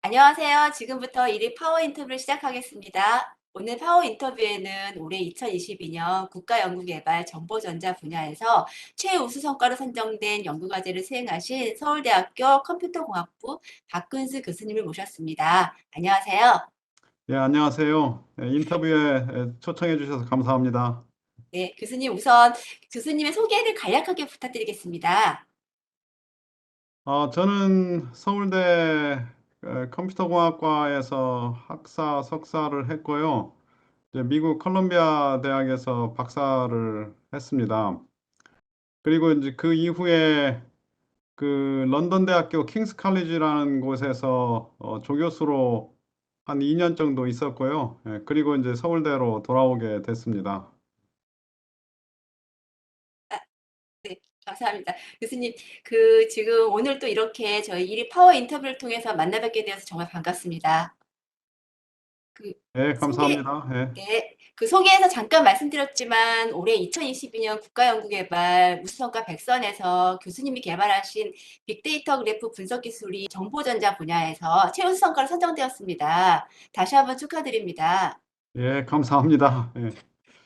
안녕하세요. 지금부터 1위 파워 인터뷰를 시작하겠습니다. 오늘 파워 인터뷰에는 올해 2022년 국가연구개발 정보전자 분야에서 최우수 성과로 선정된 연구과제를 수행하신 서울대학교 컴퓨터공학부 박근수 교수님을 모셨습니다. 안녕하세요. 예, 안녕하세요. 인터뷰에 초청해 주셔서 감사합니다. 네, 교수님 우선 교수님의 소개를 간략하게 부탁드리겠습니다. 저는 서울대 컴퓨터공학과에서 학사, 석사를 했고요. 이제 미국 컬럼비아 대학에서 박사를 했습니다. 그리고 이제 그 이후에 그 런던 대학교 킹스 칼리지라는 곳에서 조교수로 한 2년 정도 있었고요. 그리고 이제 서울대로 돌아오게 됐습니다. 아, 네, 감사합니다. 교수님, 지금 오늘 또 이렇게 저희 1위 파워 인터뷰를 통해서 만나 뵙게 되어서 정말 반갑습니다. 그 예, 소개, 감사합니다. 예. 네, 그 소개에서 잠깐 말씀드렸지만 올해 2022년 국가연구개발 우수성과 100선에서 교수님이 개발하신 빅데이터 그래프 분석 기술이 정보전자 분야에서 최우수 성과로 선정되었습니다. 다시 한번 축하드립니다. 예, 감사합니다. 예.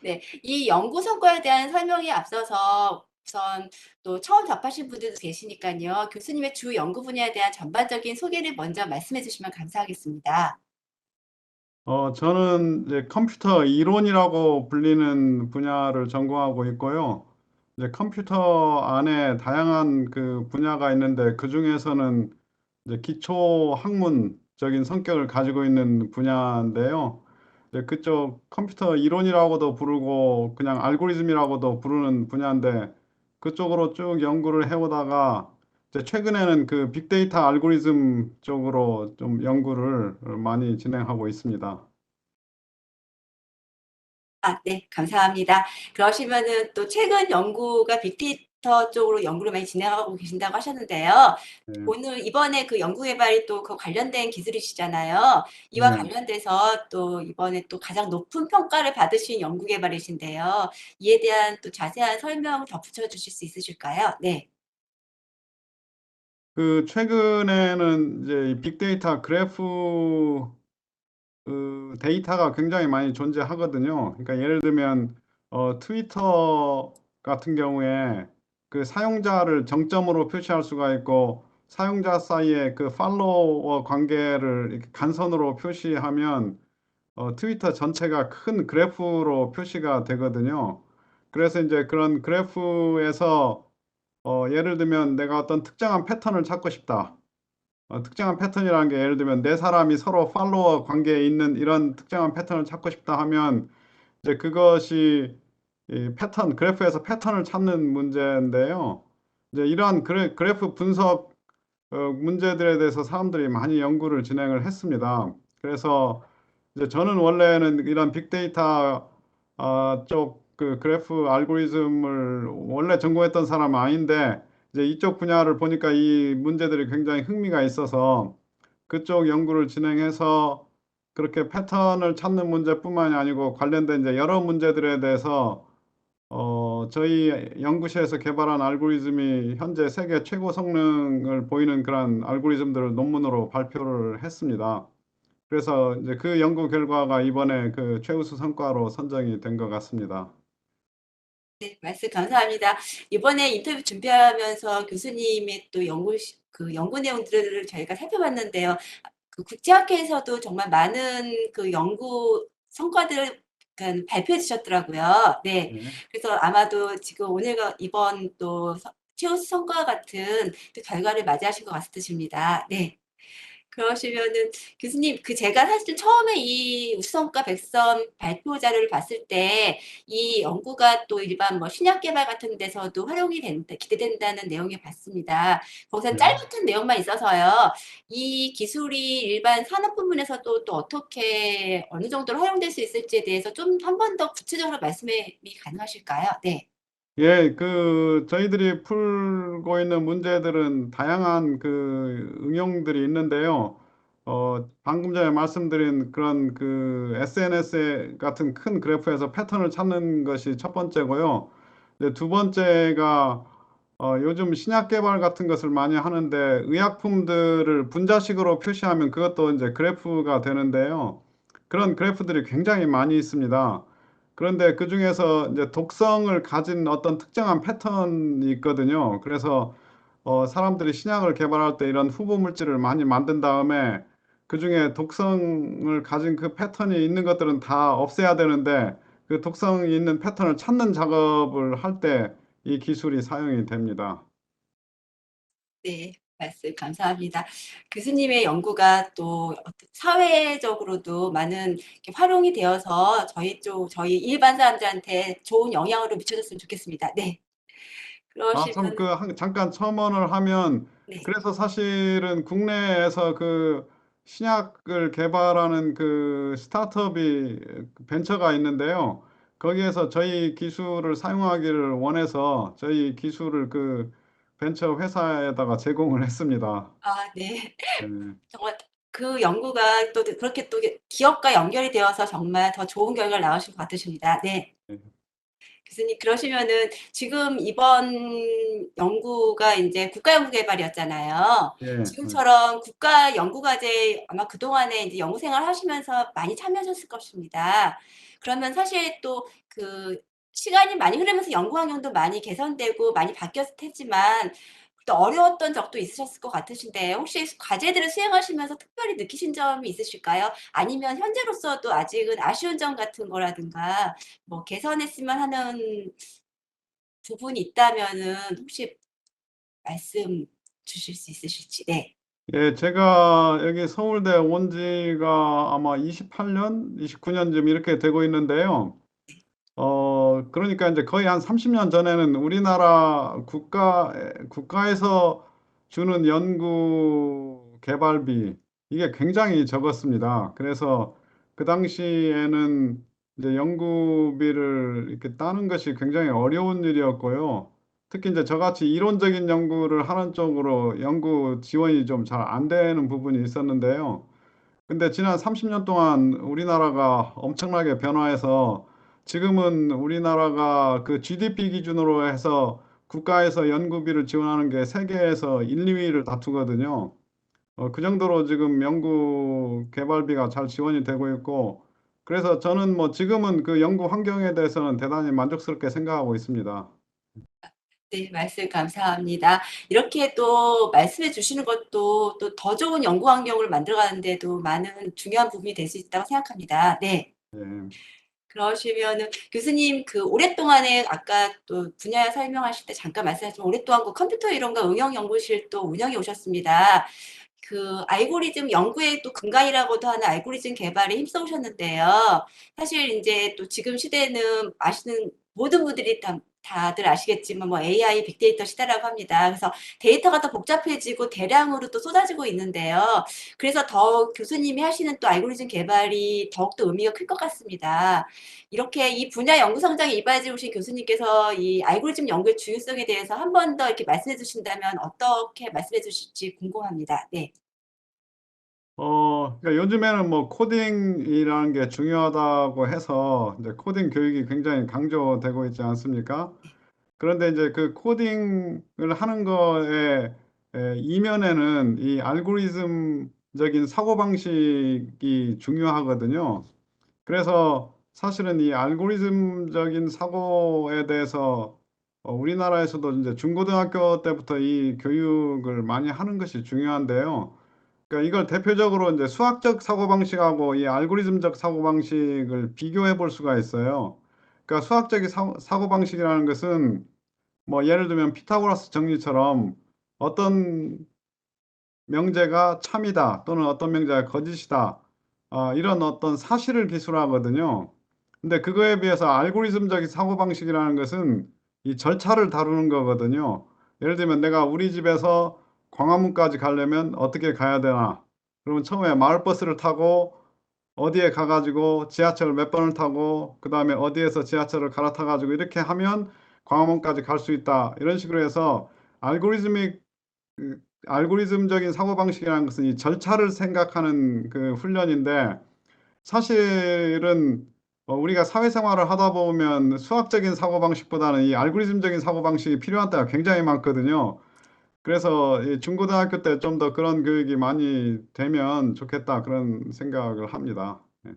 네, 이 연구 성과에 대한 설명에 앞서서 우선 또 처음 접하신 분들도 계시니까요. 교수님의 주 연구 분야에 대한 전반적인 소개를 먼저 말씀해 주시면 감사하겠습니다. 저는 이제 컴퓨터 이론이라고 불리는 분야를 전공하고 있고요. 이제 컴퓨터 안에 다양한 그 분야가 있는데 그 중에서는 이제 기초 학문적인 성격을 가지고 있는 분야인데요. 이제 그쪽 컴퓨터 이론이라고도 부르고 그냥 알고리즘이라고도 부르는 분야인데 그쪽으로 쭉 연구를 해오다가 이제 최근에는 그 빅데이터 알고리즘 쪽으로 좀 연구를 많이 진행하고 있습니다. 아, 네, 감사합니다. 그러시면은 또 최근 연구가 빅데이터 쪽으로 연구를 많이 진행하고 계신다고 하셨는데요. 네. 오늘 이번에 그 연구 개발이 또 그 관련된 기술이시잖아요. 이와 네. 관련돼서 또 이번에 또 가장 높은 평가를 받으신 연구 개발이신데요. 이에 대한 또 자세한 설명 덧붙여 주실 수 있으실까요? 네. 그 최근에는 이제 이 빅데이터 그래프 데이터가 굉장히 많이 존재하거든요. 그러니까 예를 들면 트위터 같은 경우에 그 사용자를 정점으로 표시할 수가 있고 사용자 사이에 그 팔로워 관계를 이렇게 간선으로 표시하면 트위터 전체가 큰 그래프로 표시가 되거든요. 그래서 이제 그런 그래프에서 예를 들면 내가 어떤 특정한 패턴을 찾고 싶다. 특정한 패턴이라는 게 예를 들면 네 사람이 서로 팔로워 관계에 있는 이런 특정한 패턴을 찾고 싶다 하면 이제 그것이 이 패턴, 그래프에서 패턴을 찾는 문제인데요. 이제 이러한 그래프 분석 문제들에 대해서 사람들이 많이 연구를 진행을 했습니다. 그래서 이제 저는 원래는 이런 빅데이터 쪽 그 그래프 알고리즘을 원래 전공했던 사람은 아닌데 이제 이쪽 분야를 보니까 이 문제들이 굉장히 흥미가 있어서 그쪽 연구를 진행해서 그렇게 패턴을 찾는 문제뿐만이 아니고 관련된 이제 여러 문제들에 대해서 저희 연구실에서 개발한 알고리즘이 현재 세계 최고 성능을 보이는 그런 알고리즘들을 논문으로 발표를 했습니다. 그래서 이제 그 연구 결과가 이번에 그 최우수 성과로 선정이 된 것 같습니다. 네, 말씀 감사합니다. 이번에 인터뷰 준비하면서 교수님의 또 그 연구 내용들을 저희가 살펴봤는데요. 그 국제학회에서도 정말 많은 그 연구 성과들을 발표해 주셨더라고요. 네. 네. 그래서 아마도 지금 이번 또 최우수 성과 같은 그 결과를 맞이하신 것 같으십니다. 네. 그러시면은 교수님, 제가 사실 처음에 이 우수성과 백선 발표 자료를 봤을 때 이 연구가 또 일반 뭐 신약 개발 같은 데서도 기대된다는 내용을 봤습니다. 거기서 네. 짧은 내용만 있어서요. 이 기술이 일반 산업 부문에서도 또 어떻게 어느 정도로 활용될 수 있을지에 대해서 좀 한 번 더 구체적으로 말씀이 가능하실까요? 네. 예, 그 저희들이 풀고 있는 문제들은 다양한 그 응용들이 있는데요. 방금 전에 말씀드린 그런 그 SNS 같은 큰 그래프에서 패턴을 찾는 것이 첫 번째고요. 이제 두 번째가 요즘 신약 개발 같은 것을 많이 하는데 의약품들을 분자식으로 표시하면 그것도 이제 그래프가 되는데요. 그런 그래프들이 굉장히 많이 있습니다. 그런데 그 중에서 이제 독성을 가진 어떤 특정한 패턴이 있거든요. 그래서 사람들이 신약을 개발할 때 이런 후보 물질을 많이 만든 다음에 그 중에 독성을 가진 그 패턴이 있는 것들은 다 없애야 되는데 그 독성이 있는 패턴을 찾는 작업을 할 때 이 기술이 사용이 됩니다. 네, 말씀 감사합니다. 교수님의 연구가 또 사회적으로도 많은 이렇게 활용이 되어서 저희 일반 사람들한테 좋은 영향으로 미쳐줬으면 좋겠습니다. 네. 아, 참, 그러시면, 잠깐 첨언을 하면, 네. 그래서 사실은 국내에서 그 신약을 개발하는 그 스타트업이 벤처가 있는데요. 거기에서 저희 기술을 사용하기를 원해서 저희 기술을 그 벤처 회사에다가 제공을 했습니다. 아, 네. 네. 정말 그 연구가 또 그렇게 또 기업과 연결이 되어서 정말 더 좋은 결과가 나오실 것 같으십니다. 네. 네. 교수님, 그러시면은 지금 이번 연구가 이제 국가연구개발이었잖아요. 예, 네. 지금처럼 국가 연구과제 아마 그동안에 이제 연구 생활 하시면서 많이 참여하셨을 것입니다. 그러면 사실 또 그 시간이 많이 흐르면서 연구 환경도 많이 개선되고 많이 바뀌었을 테지만 또 어려웠던 적도 있으셨을 것 같으신데 혹시 과제들을 수행하시면서 특별히 느끼신 점이 있으실까요? 아니면 현재로서도 아직은 아쉬운 점 같은 거라든가 뭐 개선했으면 하는 부분이 있다면은 혹시 말씀 주실 수 있으실지. 네. 예, 제가 여기 서울대 온 지가 아마 28년, 29년쯤 이렇게 되고 있는데요. 그러니까 이제 거의 한 30년 전에는 우리나라 국가에서 주는 연구 개발비, 이게 굉장히 적었습니다. 그래서 그 당시에는 이제 연구비를 이렇게 따는 것이 굉장히 어려운 일이었고요. 특히 이제 저같이 이론적인 연구를 하는 쪽으로 연구 지원이 좀 잘 안 되는 부분이 있었는데요. 근데 지난 30년 동안 우리나라가 엄청나게 변화해서 지금은 우리나라가 그 GDP 기준으로 해서 국가에서 연구비를 지원하는 게 세계에서 1, 2위를 다투거든요. 그 정도로 지금 연구 개발비가 잘 지원이 되고 있고, 그래서 저는 뭐 지금은 그 연구 환경에 대해서는 대단히 만족스럽게 생각하고 있습니다. 네, 말씀 감사합니다. 이렇게 또 말씀해 주시는 것도 또 더 좋은 연구 환경을 만들어가는 데도 많은 중요한 부분이 될 수 있다고 생각합니다. 네. 예. 그러시면은 교수님 그 오랫동안에 아까 또 분야 설명하실 때 잠깐 말씀하셨지만 오랫동안 그 컴퓨터 이론과 응용 연구실 또 운영해 오셨습니다. 그 알고리즘 연구의 또 근간이라고도 하는 알고리즘 개발에 힘써오셨는데요. 사실 이제 또 지금 시대는 아시는 모든 분들이 다들 아시겠지만 뭐 AI 빅데이터 시대라고 합니다. 그래서 데이터가 더 복잡해지고 대량으로 또 쏟아지고 있는데요. 그래서 더 교수님이 하시는 또 알고리즘 개발이 더욱더 의미가 클 것 같습니다. 이렇게 이 분야 연구 성장에 이바지 오신 교수님께서 이 알고리즘 연구의 중요성에 대해서 한 번 더 이렇게 말씀해 주신다면 어떻게 말씀해 주실지 궁금합니다. 네. 그러니까 요즘에는 뭐 코딩이라는 게 중요하다고 해서 이제 코딩 교육이 굉장히 강조되고 있지 않습니까? 그런데 이제 그 코딩을 하는 거에 이면에는 이 알고리즘적인 사고방식이 중요하거든요. 그래서 사실은 이 알고리즘적인 사고에 대해서 우리나라에서도 이제 중고등학교 때부터 이 교육을 많이 하는 것이 중요한데요. 그러니까 이걸 대표적으로 이제 수학적 사고방식하고 이 알고리즘적 사고방식을 비교해 볼 수가 있어요. 그러니까 수학적인 사고방식이라는 것은 뭐 예를 들면 피타고라스 정리처럼 어떤 명제가 참이다 또는 어떤 명제가 거짓이다. 이런 어떤 사실을 기술하거든요. 근데 그거에 비해서 알고리즘적인 사고방식이라는 것은 이 절차를 다루는 거거든요. 예를 들면 내가 우리 집에서 광화문까지 가려면 어떻게 가야 되나? 그러면 처음에 마을버스를 타고 어디에 가가지고 지하철을 몇 번을 타고 그 다음에 어디에서 지하철을 갈아타가지고 이렇게 하면 광화문까지 갈 수 있다. 이런 식으로 해서 알고리즘이 그 알고리즘적인 사고방식이라는 것은 이 절차를 생각하는 그 훈련인데 사실은 우리가 사회생활을 하다 보면 수학적인 사고방식보다는 이 알고리즘적인 사고방식이 필요한 때가 굉장히 많거든요. 그래서 이 중고등학교 때 좀 더 그런 교육이 많이 되면 좋겠다 그런 생각을 합니다. 예.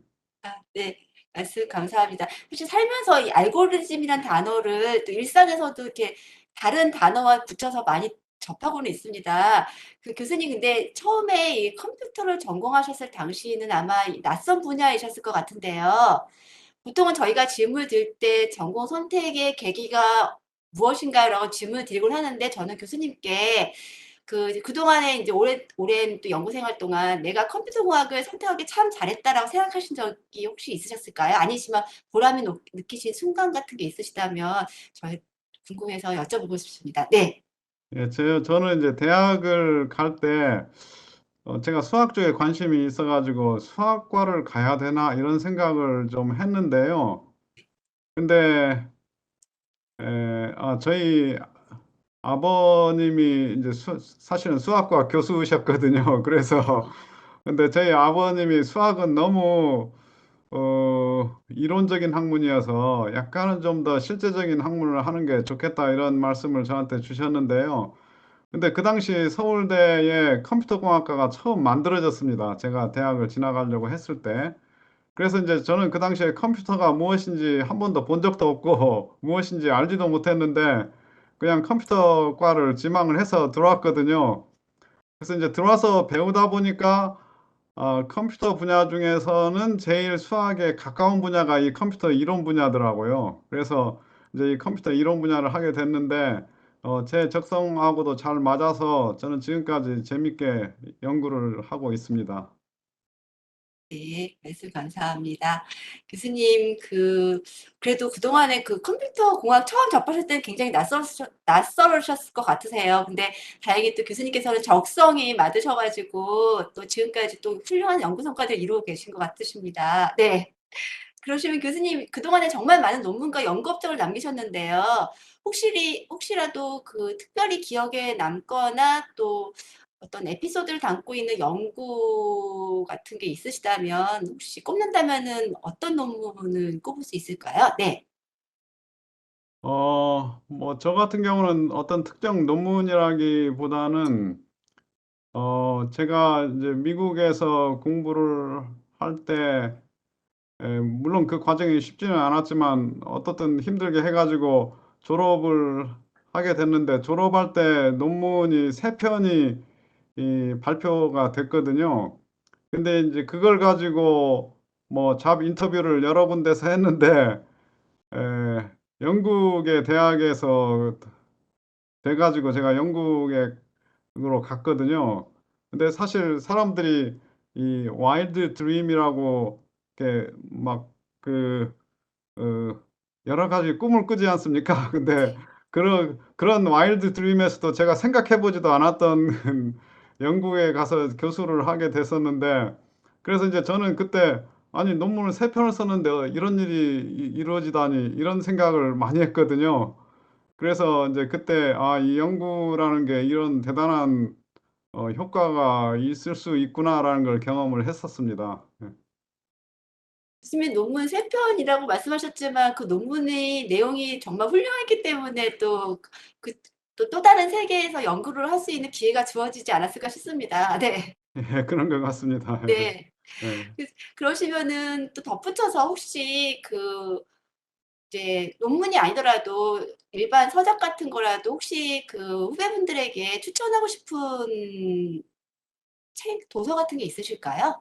네, 말씀 감사합니다. 혹시 살면서 이 알고리즘이란 단어를 또 일상에서도 이렇게 다른 단어와 붙여서 많이 접하고는 있습니다. 그 교수님, 근데 처음에 이 컴퓨터를 전공하셨을 당시에는 아마 이 낯선 분야이셨을 것 같은데요. 보통은 저희가 질문을 드릴 때 전공 선택의 계기가 무엇인가라고 질문을 드리곤 하는데 저는 교수님께 그동안에 이제 오랜 또 연구 생활 동안 내가 컴퓨터 공학을 선택하기 참 잘했다라고 생각하신 적이 혹시 있으셨을까요? 아니시면 보람이 느끼신 순간 같은 게 있으시다면 저희 궁금해서 여쭤보고 싶습니다. 네. 예, 저는 이제 대학을 갈 때, 제가 수학 쪽에 관심이 있어가지고 수학과를 가야 되나 이런 생각을 좀 했는데요. 근데, 저희 아버님이 이제 사실은 수학과 교수셨거든요. 그래서, 근데 저희 아버님이 수학은 너무 이론적인 학문이어서 약간은 좀 더 실제적인 학문을 하는 게 좋겠다 이런 말씀을 저한테 주셨는데요. 근데 그 당시 서울대에 컴퓨터공학과가 처음 만들어졌습니다. 제가 대학을 진학하려고 했을 때. 그래서 이제 저는 그 당시에 컴퓨터가 무엇인지 한 번도 본 적도 없고 무엇인지 알지도 못했는데 그냥 컴퓨터과를 지망을 해서 들어왔거든요. 그래서 이제 들어와서 배우다 보니까 컴퓨터 분야 중에서는 제일 수학에 가까운 분야가 이 컴퓨터 이론 분야더라고요. 그래서 이제 이 컴퓨터 이론 분야를 하게 됐는데, 제 적성하고도 잘 맞아서 저는 지금까지 재밌게 연구를 하고 있습니다. 네, 말씀 감사합니다. 교수님, 그래도 그동안에 그 컴퓨터 공학 처음 접하실 때는 굉장히 낯설으셨을 것 같으세요. 근데 다행히 또 교수님께서는 적성이 맞으셔가지고 또 지금까지 또 훌륭한 연구 성과를 이루고 계신 것 같으십니다. 네. 그러시면 교수님, 그동안에 정말 많은 논문과 연구 업적을 남기셨는데요. 혹시라도 특별히 기억에 남거나 또 어떤 에피소드를 담고 있는 연구 같은 게 있으시다면 혹시 꼽는다면은 어떤 논문을 꼽을 수 있을까요? 네. 뭐, 저 같은 경우는 어떤 특정 논문이라기보다는, 제가 이제 미국에서 공부를 할 때, 물론 그 과정이 쉽지는 않았지만 어떻든 힘들게 해가지고 졸업을 하게 됐는데 졸업할 때 논문이 세 편이 이 발표가 됐거든요. 근데 이제 그걸 가지고 뭐 잡 인터뷰를 여러 군데서 했는데 영국의 대학에서 돼가지고 제가 영국으로 갔거든요. 근데 사실 사람들이 이 와일드 드림이라고 이렇게 막그 어, 여러 가지 꿈을 꾸지 않습니까? 근데 그런 와일드 드림에서도 제가 생각해 보지도 않았던 영국에 가서 교수를 하게 됐었는데 그래서 이제 저는 그때 아니 논문을 세 편을 썼는데 이런 일이 이루어지다니 이런 생각을 많이 했거든요. 그래서 이제 그때 이 연구라는 게 이런 대단한 효과가 있을 수 있구나라는 걸 경험을 했었습니다. 예. 교수님 논문 세 편이라고 말씀하셨지만 그 논문의 내용이 정말 훌륭했기 때문에 또 다른 세계에서 연구를 할 수 있는 기회가 주어지지 않았을까 싶습니다. 네. 예, 그런 것 같습니다. 네. 예. 예. 그러시면은 또 덧붙여서 혹시 이제 논문이 아니더라도 일반 서적 같은 거라도 혹시 후배분들에게 추천하고 싶은 도서 같은 게 있으실까요?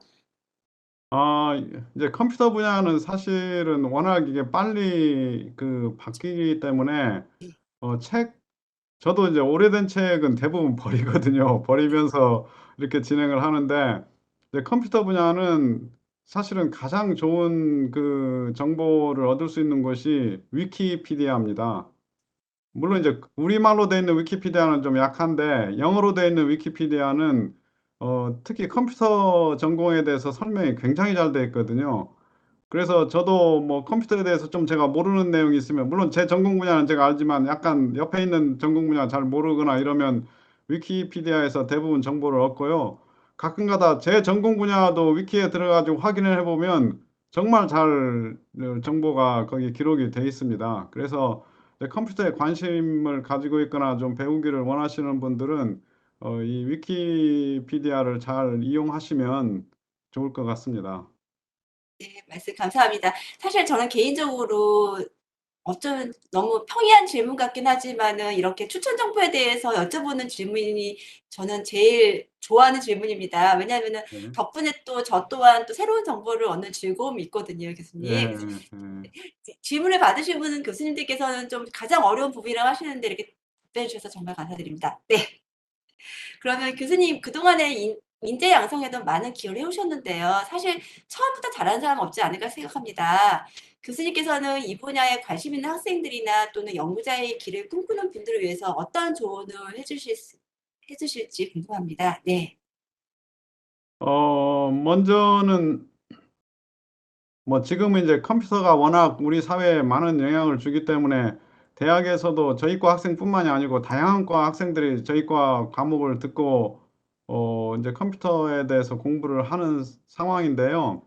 아, 이제 컴퓨터 분야는 사실은 워낙 이게 빨리 바뀌기 때문에, 네. 책, 저도 이제 오래된 책은 대부분 버리거든요. 버리면서 이렇게 진행을 하는데, 이제 컴퓨터 분야는 사실은 가장 좋은 정보를 얻을 수 있는 곳이 위키피디아입니다. 물론 이제 우리말로 되어 있는 위키피디아는 좀 약한데 영어로 되어 있는 위키피디아는 특히 컴퓨터 전공에 대해서 설명이 굉장히 잘 되어 있거든요. 그래서 저도 뭐 컴퓨터에 대해서 좀 제가 모르는 내용이 있으면 물론 제 전공 분야는 제가 알지만 약간 옆에 있는 전공 분야 잘 모르거나 이러면 위키피디아에서 대부분 정보를 얻고요. 가끔가다 제 전공 분야도 위키에 들어가지고 확인을 해보면 정말 잘 정보가 거기 기록이 돼 있습니다. 그래서 이제 컴퓨터에 관심을 가지고 있거나 좀 배우기를 원하시는 분들은 이 위키피디아를 잘 이용하시면 좋을 것 같습니다. 네, 말씀 감사합니다. 사실 저는 개인적으로 어쩌면 너무 평이한 질문 같긴 하지만은 이렇게 추천 정보에 대해서 여쭤보는 질문이 저는 제일 좋아하는 질문입니다. 왜냐하면은 네. 덕분에 또 저 또한 또 새로운 정보를 얻는 즐거움이 있거든요, 예, 교수님. 그래서 예. 질문을 받으신 분은 교수님들께서는 좀 가장 어려운 부분이라고 하시는데 이렇게 답변해 주셔서 정말 감사드립니다. 네. 그러면 교수님 그동안에 인재 양성에도 많은 기여를 해오셨는데요. 사실 처음부터 잘하는 사람은 없지 않을까 생각합니다. 교수님께서는 이 분야에 관심 있는 학생들이나 또는 연구자의 길을 꿈꾸는 분들을 위해서 어떤 조언을 해주실지 궁금합니다. 네. 먼저는 뭐 지금은 이제 컴퓨터가 워낙 우리 사회에 많은 영향을 주기 때문에 대학에서도 저희과 학생뿐만이 아니고 다양한 과 학생들이 저희과 과목을 듣고 이제 컴퓨터에 대해서 공부를 하는 상황인데요.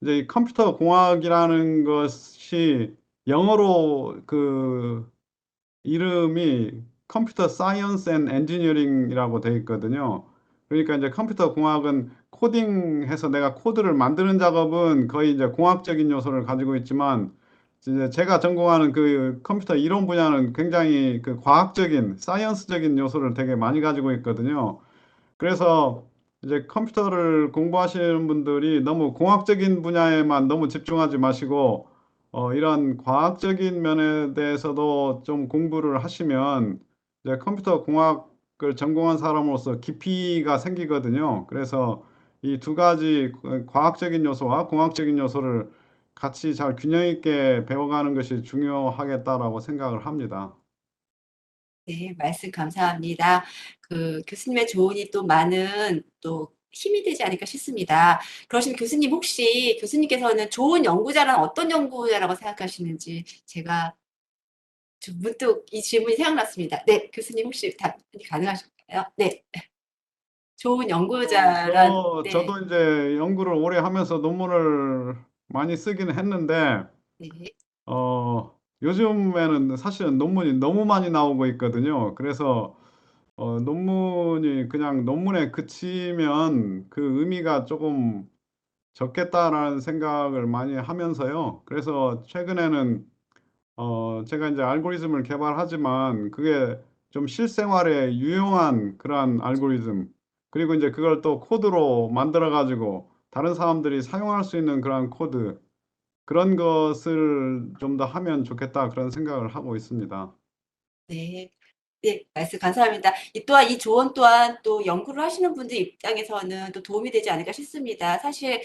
이제 이 컴퓨터 공학이라는 것이 영어로 그 이름이 컴퓨터 사이언스 앤 엔지니어링이라고 되어 있거든요. 그러니까 이제 컴퓨터 공학은 코딩해서 내가 코드를 만드는 작업은 거의 이제 공학적인 요소를 가지고 있지만 이제 제가 전공하는 그 컴퓨터 이론 분야는 굉장히 그 과학적인 사이언스적인 요소를 되게 많이 가지고 있거든요. 그래서 이제 컴퓨터를 공부하시는 분들이 너무 공학적인 분야에만 너무 집중하지 마시고 이런 과학적인 면에 대해서도 좀 공부를 하시면 이제 컴퓨터 공학을 전공한 사람으로서 깊이가 생기거든요. 그래서 이 두 가지 과학적인 요소와 공학적인 요소를 같이 잘 균형 있게 배워가는 것이 중요하겠다라고 생각을 합니다. 네, 말씀 감사합니다. 그 교수님의 조언이 또 많은 또 힘이 되지 않을까 싶습니다. 그러시면 교수님 혹시 교수님께서는 좋은 연구자란 어떤 연구자라고 생각하시는지 제가 좀 문득 이 질문이 생각났습니다. 네, 교수님 혹시 답변이 가능하실까요? 네, 좋은 연구자란 네, 저도 이제 연구를 오래 하면서 논문을 많이 쓰기는 했는데, 네, 요즘에는 사실은 논문이 너무 많이 나오고 있거든요. 그래서, 논문이 그냥 논문에 그치면 그 의미가 조금 적겠다라는 생각을 많이 하면서요. 그래서 최근에는 제가 이제 알고리즘을 개발하지만 그게 좀 실생활에 유용한 그러한 알고리즘, 그리고 이제 그걸 또 코드로 만들어 가지고 다른 사람들이 사용할 수 있는 그러한 코드, 그런 것을 좀 더 하면 좋겠다 그런 생각을 하고 있습니다. 네. 네, 말씀 감사합니다. 이 또한 이 조언 또한 또 연구를 하시는 분들 입장에서는 또 도움이 되지 않을까 싶습니다. 사실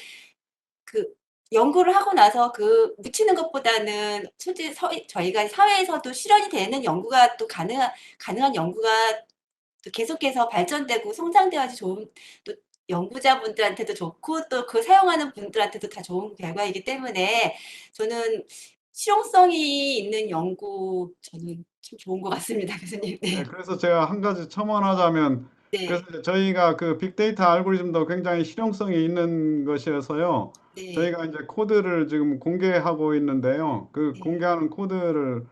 그 연구를 하고 나서 그 묻히는 것보다는 솔직히 저희가 사회에서도 실현이 되는 연구가 또 가능한 연구가 또 계속해서 발전되고 성장돼야지 좋은 또 연구자분들한테도 좋고 또 그 사용하는 분들한테도 다 좋은 결과이기 때문에 저는 실용성이 있는 연구 저는 참 좋은 것 같습니다, 교수님. 네, 네, 그래서 제가 한 가지 첨언하자면, 그래서 네, 이제 저희가 그 빅데이터 알고리즘도 굉장히 실용성이 있는 것이어서요. 네, 저희가 이제 코드를 지금 공개하고 있는데요. 그 네, 공개하는 코드를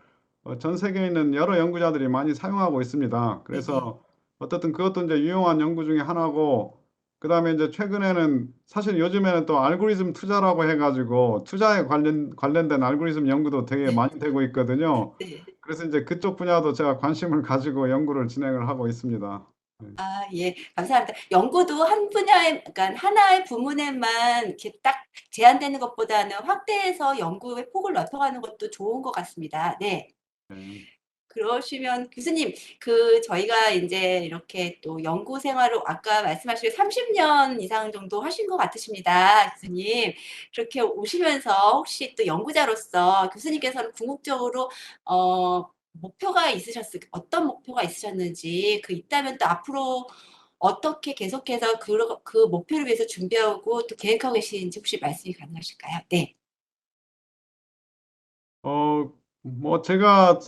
전 세계에 있는 여러 연구자들이 많이 사용하고 있습니다. 네, 네, 그래서 어떻든 그것도 이제 유용한 연구 중에 하나고, 그다음에 이제 최근에는 사실 요즘에는 또 알고리즘 투자라고 해가지고 투자에 관련된 알고리즘 연구도 되게 많이 되고 있거든요. 네. 그래서 이제 그쪽 분야도 제가 관심을 가지고 연구를 진행을 하고 있습니다. 네. 아, 예, 감사합니다. 연구도 한 분야에, 그러니까 하나의 부문에만 이렇게 딱 제한되는 것보다는 확대해서 연구의 폭을 넓혀가는 것도 좋은 것 같습니다. 네. 네. 그러시면 교수님, 그 저희가 이제 이렇게 또 연구 생활을 아까 말씀하신 30년 이상 정도 하신 것 같으십니다, 교수님. 그렇게 오시면서 혹시 또 연구자로서 교수님께서는 궁극적으로 목표가 어떤 목표가 있으셨는지 그 있다면 또 앞으로 어떻게 계속해서 그 목표를 위해서 준비하고 또 계획하고 계시는지 혹시 말씀이 가능하실까요? 네, 뭐 제가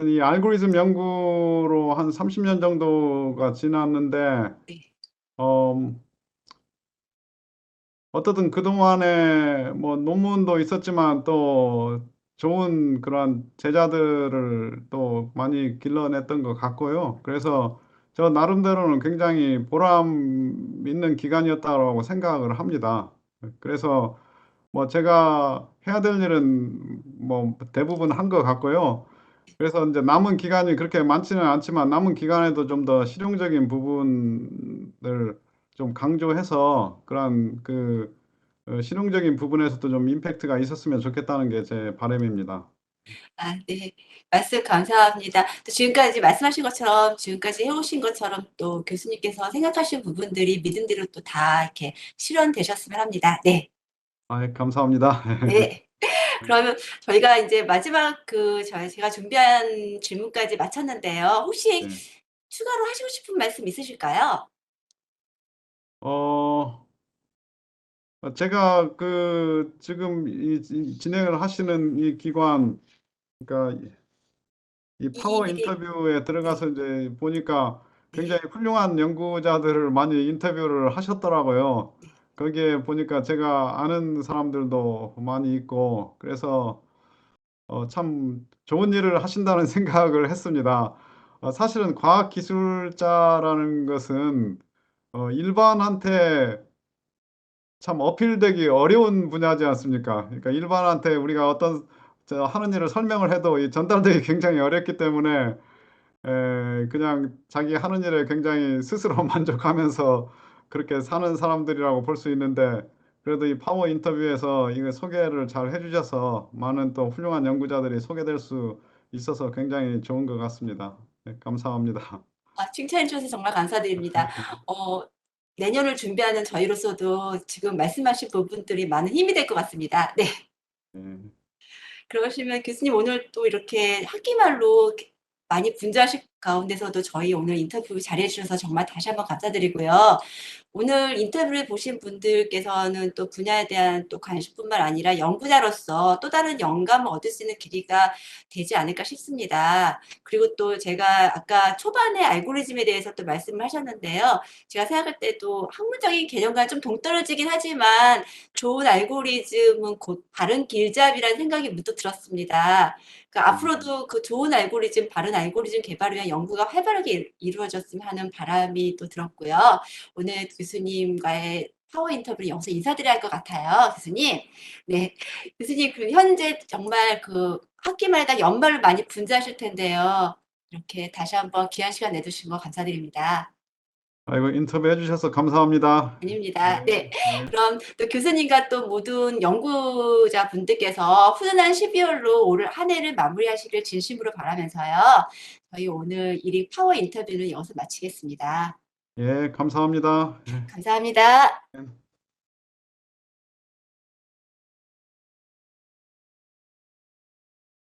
이 알고리즘 연구로 한 30년 정도가 지났는데 네, 어, 어떻든 그동안에 뭐 논문도 있었지만 또 좋은 그런 제자들을 또 많이 길러냈던 것 같고요. 그래서 저 나름대로는 굉장히 보람 있는 기간이었다고 생각을 합니다. 그래서 뭐 제가 해야 될 일은 뭐 대부분 한 것 같고요. 그래서 이제 남은 기간이 그렇게 많지는 않지만 남은 기간에도 좀 더 실용적인 부분을 좀 강조해서 그런 실용적인 부분에서도 좀 임팩트가 있었으면 좋겠다는 게 제 바람입니다. 아, 네. 말씀 감사합니다. 또 지금까지 말씀하신 것처럼, 지금까지 해오신 것처럼 또 교수님께서 생각하신 부분들이 믿음대로 또 다 이렇게 실현되셨으면 합니다. 네. 아, 예, 감사합니다. 네. 그러면 저희가 이제 마지막 제가 준비한 질문까지 마쳤는데요. 혹시 네. 추가로 하시고 싶은 말씀 있으실까요? 어, 제가 지금 진행을 하시는 이 기관, 그러니까 이 파워 일이, 인터뷰에 네, 들어가서 이제 보니까 네, 굉장히 훌륭한 연구자들을 많이 인터뷰를 하셨더라고요. 네. 거기에 보니까 제가 아는 사람들도 많이 있고, 그래서 참 좋은 일을 하신다는 생각을 했습니다. 사실은 과학기술자라는 것은 일반한테 참 어필되기 어려운 분야지 않습니까? 그러니까 일반한테 우리가 어떤 하는 일을 설명을 해도 이 전달되기 굉장히 어렵기 때문에 그냥 자기 하는 일에 굉장히 스스로 만족하면서 그렇게 사는 사람들이라고 볼 수 있는데 그래도 이 파워 인터뷰에서 이거 소개를 잘 해주셔서 많은 또 훌륭한 연구자들이 소개될 수 있어서 굉장히 좋은 것 같습니다. 네, 감사합니다. 아, 칭찬해 주셔서 정말 감사드립니다. 어, 내년을 준비하는 저희로서도 지금 말씀하신 부분들이 많은 힘이 될 것 같습니다. 네. 네. 그러시면 교수님 오늘 또 이렇게 학기말로 많이 분주하실 가운데서도 저희 오늘 인터뷰 잘해 주셔서 정말 다시 한번 감사드리고요. 오늘 인터뷰를 보신 분들께서는 또 분야에 대한 또 관심뿐만 아니라 연구자로서 또 다른 영감을 얻을 수 있는 계기가 되지 않을까 싶습니다. 그리고 또 제가 아까 초반에 알고리즘에 대해서 또 말씀을 하셨는데요. 제가 생각할 때도 학문적인 개념과는 좀 동떨어지긴 하지만 좋은 알고리즘은 곧 바른 길잡이라는 생각이 문득 들었습니다. 그러니까 음, 앞으로도 그 좋은 알고리즘, 바른 알고리즘 개발을 위한 연구가 활발하게 이루어졌으면 하는 바람이 또 들었고요. 오늘 교수님과의 파워 인터뷰를 여기서 인사드려야 할 것 같아요, 교수님. 네, 교수님 그 현재 정말 그 학기말과 연말을 많이 분주하실 텐데요. 이렇게 다시 한번 귀한 시간 내주신 거 감사드립니다. 아이고 인터뷰 해주셔서 감사합니다. 아닙니다. 네, 네. 네. 그럼 또 교수님과 또 모든 연구자 분들께서 훈훈한 12월로 올 한 해를 마무리하시길 진심으로 바라면서요. 저희 오늘 1위 파워 인터뷰는 여기서 마치겠습니다. 예, 감사합니다. 감사합니다. 예.